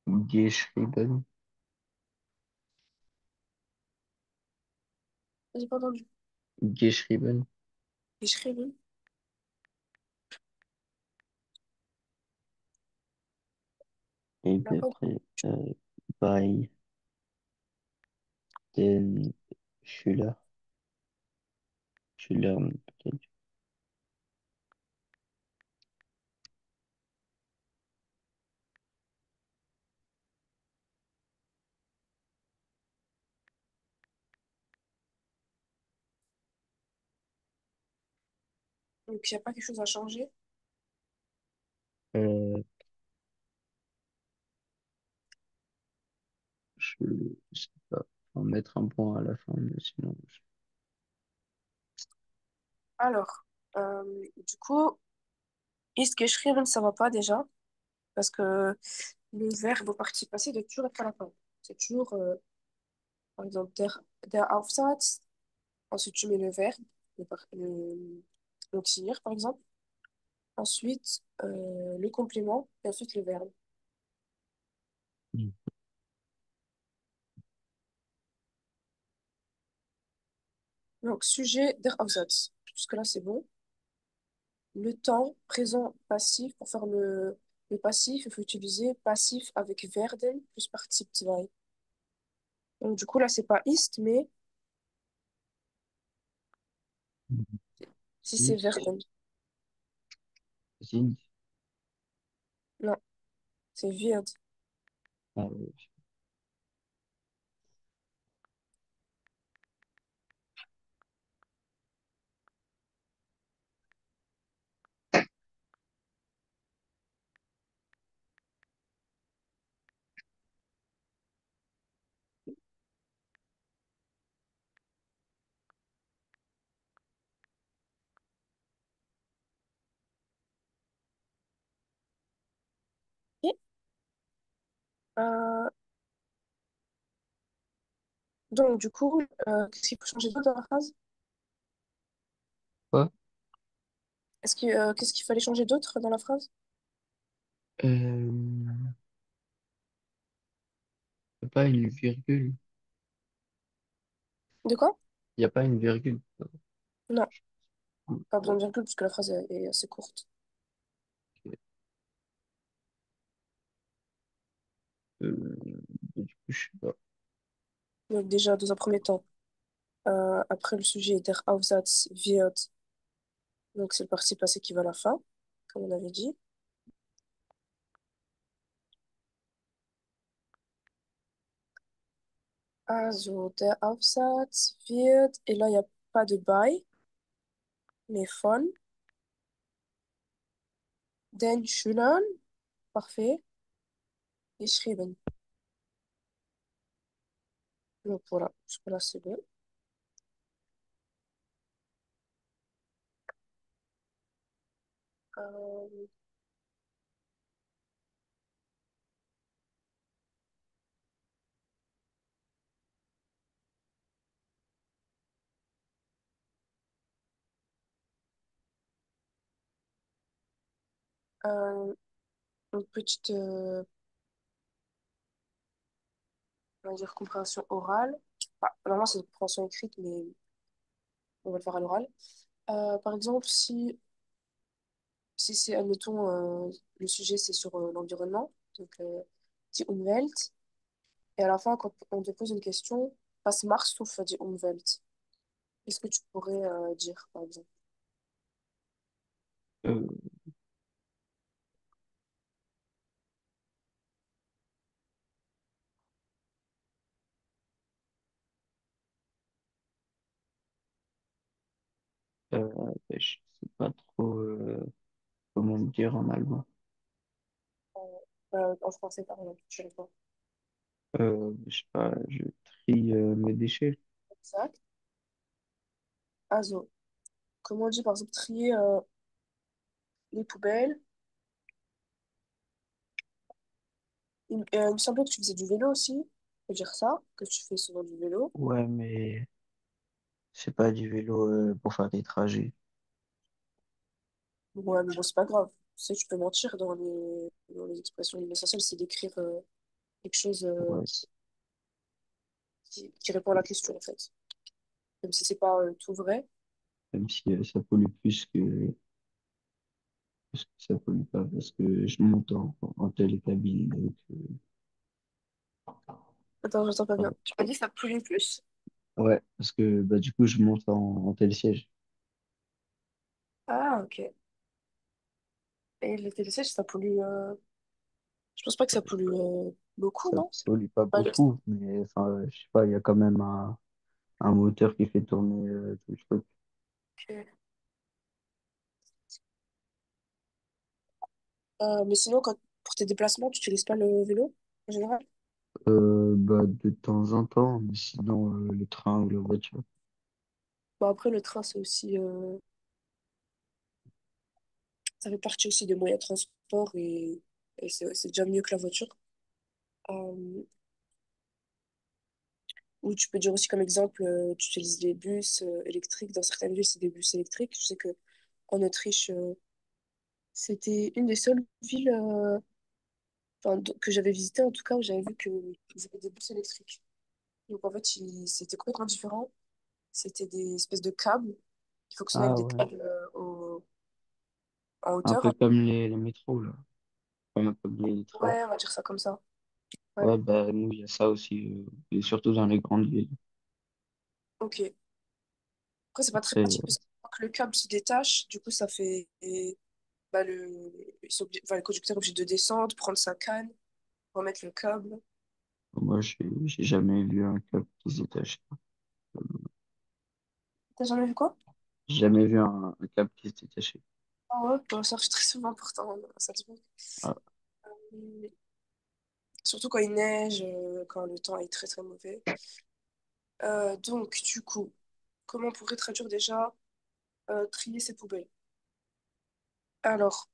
Speaker 1: geschrieben.
Speaker 2: j'ai pas entendu.
Speaker 1: Geschrieben.
Speaker 2: Geschrieben.
Speaker 1: Et puis
Speaker 2: D'accord.
Speaker 1: après, bei den Schüler, Schülern, peut-être.
Speaker 2: Donc, il n'y a pas quelque chose à changer.
Speaker 1: Euh, je, je sais pas. Faut mettre un point à la fin, mais sinon.
Speaker 2: Alors, du coup, ist geschrieben, ça va pas déjà. Parce que le verbe au participe passé doit toujours être à la fin. C'est toujours, par exemple, der Aufsatz. Ensuite, tu mets le verbe, l'auxiliaire, par exemple. Ensuite, le complément. Et ensuite, le verbe.
Speaker 1: Mm.
Speaker 2: Donc, sujet der Aufsatz. Jusque-là, c'est bon. Le temps présent passif, pour faire le passif, il faut utiliser passif avec werden plus participe 2. Donc, du coup, là, c'est pas ist, mais si c'est
Speaker 1: Ist,
Speaker 2: werden.
Speaker 1: sind.
Speaker 2: Non, c'est wird.
Speaker 1: Ah, ouais.
Speaker 2: Donc, du coup, qu'est-ce qu'il faut changer d'autre dans la phrase?
Speaker 1: Quoi?
Speaker 2: Qu'est-ce qu'il fallait changer d'autre dans la phrase?
Speaker 1: Euh, pas une virgule.
Speaker 2: De quoi?
Speaker 1: Il n'y a pas une virgule.
Speaker 2: Non, pas besoin de virgule parce que la phrase est assez courte.
Speaker 1: Euh, du coup, je sais pas.
Speaker 2: Donc, déjà, dans un premier temps, après le sujet der Aufsatz wird, donc c'est le participe passé qui va à la fin, comme on avait dit. Also, der Aufsatz wird, et là, il n'y a pas de by, mais von den Schülern, parfait, geschrieben. Donc voilà, jusque-là, c'est bon. Euh, euh, une petite, on va dire, compréhension orale. Enfin, normalement, c'est une compréhension écrite, mais on va le faire à l'oral. Par exemple, si c'est, admettons, le sujet, c'est sur l'environnement, donc die Umwelt, et à la fin, quand on te pose une question, was machst du für die Umwelt? Qu'est-ce que tu pourrais dire, par exemple?
Speaker 1: Euh, je sais pas trop comment le dire en allemand.
Speaker 2: En français, par exemple, tu réponds.
Speaker 1: Je sais pas, je trie mes déchets.
Speaker 2: Exact. Also, comment on dit, par exemple, trier les poubelles? Il me semblait que tu faisais du vélo aussi. On peut dire ça, que tu fais souvent du vélo.
Speaker 1: Ouais, mais c'est pas du vélo pour faire des trajets.
Speaker 2: Ouais, mais bon, c'est pas grave. Tu sais, tu peux mentir dans les expressions. L'essentiel, c'est d'écrire quelque chose
Speaker 1: Ouais,
Speaker 2: qui répond à la question, en fait. Même si c'est pas tout vrai.
Speaker 1: même si ça pollue plus que ça pollue pas, parce que je monte en télécabine. Donc,
Speaker 2: Attends, j'entends pas
Speaker 1: voilà.
Speaker 2: bien. Tu m'as dit que ça pollue plus?
Speaker 1: Ouais, parce que bah, du coup, je monte en télésiège.
Speaker 2: Ah, ok. Et le télésiège, ça pollue. Je pense pas que ça pollue beaucoup, non?
Speaker 1: Ça pollue pas
Speaker 2: Bah,
Speaker 1: beaucoup, mais enfin, je sais pas, il y a quand même un moteur qui fait tourner tout le truc.
Speaker 2: ok. Mais sinon, pour tes déplacements, tu n'utilises pas le vélo en général?
Speaker 1: Bah, de temps en temps, mais sinon, le train ou la voiture.
Speaker 2: Bon, après, le train, c'est aussi. Ça fait partie aussi des moyens de transport et c'est déjà mieux que la voiture. Euh, ou tu peux dire aussi comme exemple, tu utilises les bus électriques. Dans certaines villes, c'est des bus électriques. Je sais que en Autriche, c'était une des seules villes enfin, que j'avais visitées, en tout cas, où j'avais vu qu'ils avaient des bus électriques. Donc en fait, c'était complètement différent. C'était des espèces de câbles qui fonctionnaient avec
Speaker 1: Ah
Speaker 2: des
Speaker 1: ouais,
Speaker 2: câbles en
Speaker 1: un peu
Speaker 2: hauteur.
Speaker 1: comme les métros, là. Comme les trains.
Speaker 2: Ouais, on va dire ça comme ça. Ouais,
Speaker 1: Ouais, bah, nous, il y a ça aussi, et surtout dans les grandes villes.
Speaker 2: ok. Après, c'est pas très
Speaker 1: Après,
Speaker 2: pratique parce que quand le câble se détache, du coup, ça fait. Bah, le conducteur est obligé de descendre, prendre sa canne, remettre le câble.
Speaker 1: moi, j'ai jamais vu un câble qui se détache.
Speaker 2: T'as jamais vu quoi?
Speaker 1: J'ai jamais vu un câble qui se détachait.
Speaker 2: Ah ouais, bah, ça arrive très souvent pourtant à Salzbourg.
Speaker 1: Ah,
Speaker 2: Euh, Surtout quand il neige, quand le temps est très très mauvais. Donc, du coup, comment on pourrait traduire déjà trier ses poubelles? Alors,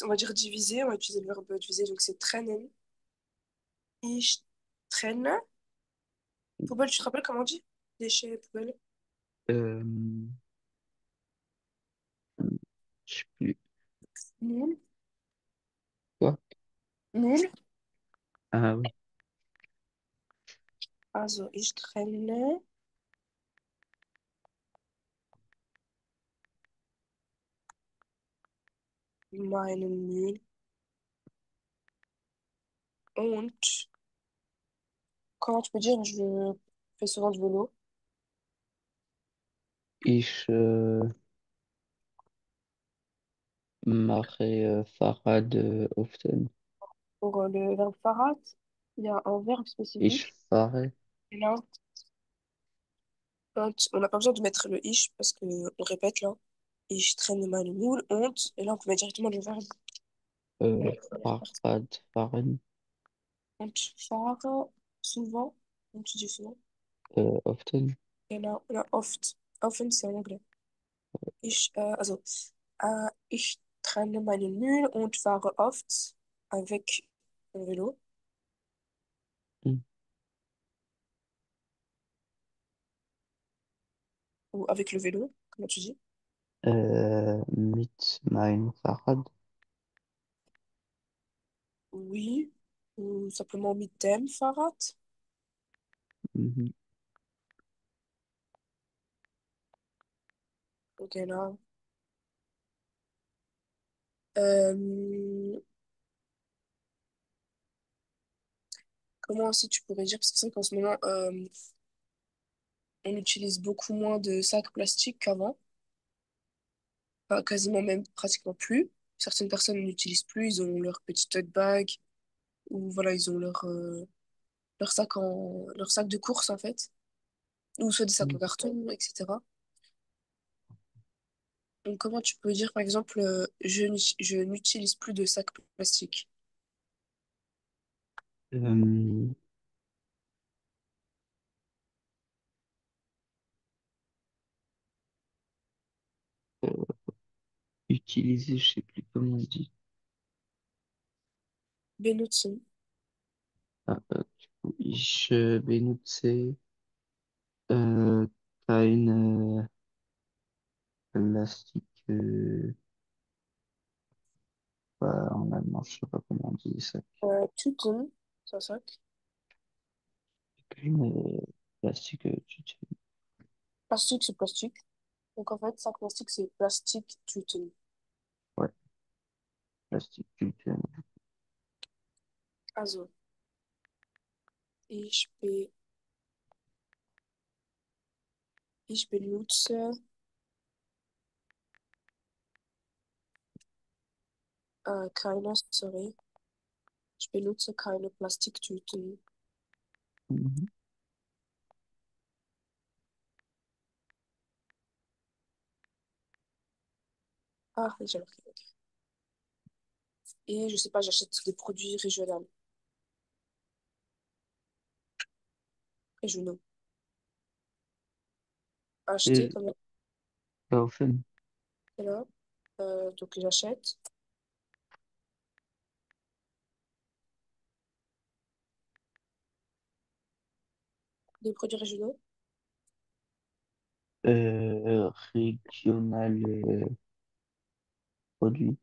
Speaker 2: on va dire diviser, on va utiliser le verbe diviser, donc c'est trennen. Ich trenne. Poubelle, tu te rappelles comment on dit? Déchets, poubelle.
Speaker 1: Euh, je sais plus.
Speaker 2: Nul.
Speaker 1: Quoi?
Speaker 2: Nul.
Speaker 1: Ah oui.
Speaker 2: Also, ich trenne meinen Müll und, comment tu peux dire, je fais souvent du vélo
Speaker 1: Ich mache Fahrrad often.
Speaker 2: pour le verbe Fahrrad. Il y a un verbe
Speaker 1: Ich
Speaker 2: spécifique.
Speaker 1: fahre.
Speaker 2: Et là, on n'a pas besoin de mettre le ich parce que on répète là. Ich trenne meinen Müll und, et là, on peut mettre directement le verbe. La première partie.
Speaker 1: Fahrrad fahren.
Speaker 2: Und fahre souvent. Und tu dis souvent.
Speaker 1: Often.
Speaker 2: Genau, oft. Often, c'est en anglais. Also, ich trenne meinen Müll und fahre oft avec mon vélo
Speaker 1: Hm.
Speaker 2: ou avec le vélo, comment tu dis?
Speaker 1: Mit mein Fahrrad.
Speaker 2: Oui, ou simplement mit dem Fahrrad.
Speaker 1: Mhm.
Speaker 2: Genau. Euh, comment aussi tu pourrais dire, parce que c'est vrai qu'en ce moment, on utilise beaucoup moins de sacs plastiques qu'avant. Enfin, quasiment même pratiquement plus. Certaines personnes n'utilisent plus, ils ont leur petit tote bag ou voilà, ils ont leur sac de course en fait, ou soit des sacs en
Speaker 1: Mhm.
Speaker 2: carton, etc. Donc comment tu peux dire par exemple, je n'utilise plus de sacs plastiques.
Speaker 1: Euh, Utiliser, je sais plus comment on dit.
Speaker 2: Benutzen.
Speaker 1: Ich benutze äh, keine Plastik. En allemand, je sais pas comment on dit ça.
Speaker 2: Tüten, c'est un sac.
Speaker 1: Keine Plastik.
Speaker 2: Plastique, c'est plastique. Donc en fait, sac plastique, c'est plastique Tüten.
Speaker 1: Ouais, Plastik.
Speaker 2: Also, ich, be, ich benutze sorry, ich benutze keine Plastiktüten.
Speaker 1: Mhm.
Speaker 2: Ah, oui, j'ai marqué. Ok. Et je sais pas, j'achète des produits régionaux. Régionaux. Acheter
Speaker 1: Et
Speaker 2: comme
Speaker 1: kaufen.
Speaker 2: là. Donc j'achète des produits régionaux.
Speaker 1: Regional produit.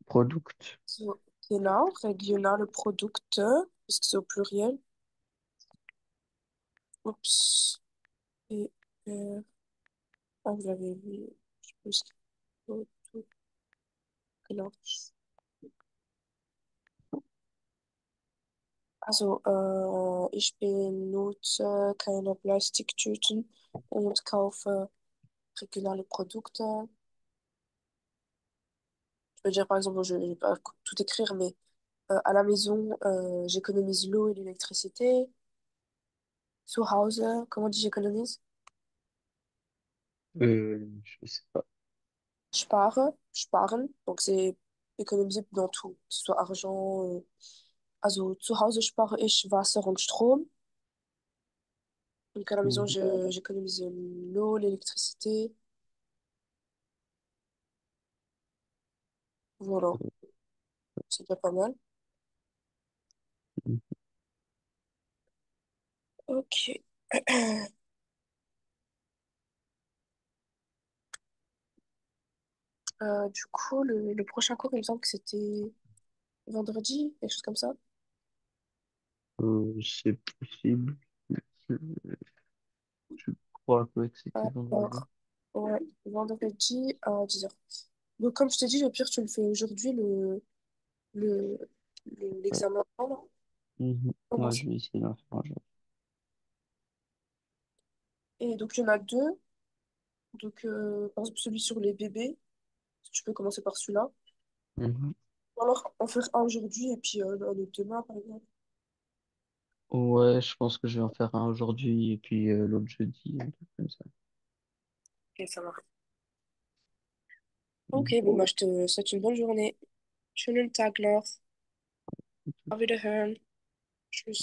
Speaker 1: Product.
Speaker 2: So, genau, regionale Produkte, parce que c'est au pluriel. Oups. Et, euh, ah, vous l'avez vu. Je pense que- Genau. Also, ich benutze keine Plastiktüten und kaufe regionale Produkte. Je peux dire, par exemple, je ne vais pas tout écrire, mais à la maison, j'économise l'eau et l'électricité. Zu Hause, comment on dit j'économise?
Speaker 1: Je sais pas.
Speaker 2: Sparen. Donc, c'est économiser dans tout, que ce soit argent. Also, zu Hause spare ich Wasser und Strom. Donc, à la maison,
Speaker 1: Mhm.
Speaker 2: j'économise l'eau, l'électricité. Voilà, c'est déjà pas mal.
Speaker 1: Mhm.
Speaker 2: Ok. Du coup, le prochain cours, il me semble que c'était vendredi, quelque chose comme ça.
Speaker 1: C'est possible. Je, je crois que c'était vendredi.
Speaker 2: Alors, ouais, vendredi à 10h. Donc, comme je t'ai dit, au pire, tu le fais aujourd'hui, le,
Speaker 1: Ouais.
Speaker 2: l'examen. Là.
Speaker 1: Mhm.
Speaker 2: Comment
Speaker 1: Ouais,
Speaker 2: ça
Speaker 1: je vais essayer d'en faire un jour.
Speaker 2: Et donc, il y en a deux. Donc, par exemple, celui sur les bébés, si tu peux commencer par celui-là.
Speaker 1: Mhm.
Speaker 2: Ou alors, en faire un aujourd'hui et puis un autre demain, par exemple.
Speaker 1: Ouais, je pense que je vais en faire un aujourd'hui et puis l'autre jeudi, un truc comme ça.
Speaker 2: Ok, ça marche. Ok,
Speaker 1: Mhm.
Speaker 2: bon, bah, je te souhaite une bonne journée. Schönen Tag noch. Auf Wiederhören. Tschüss.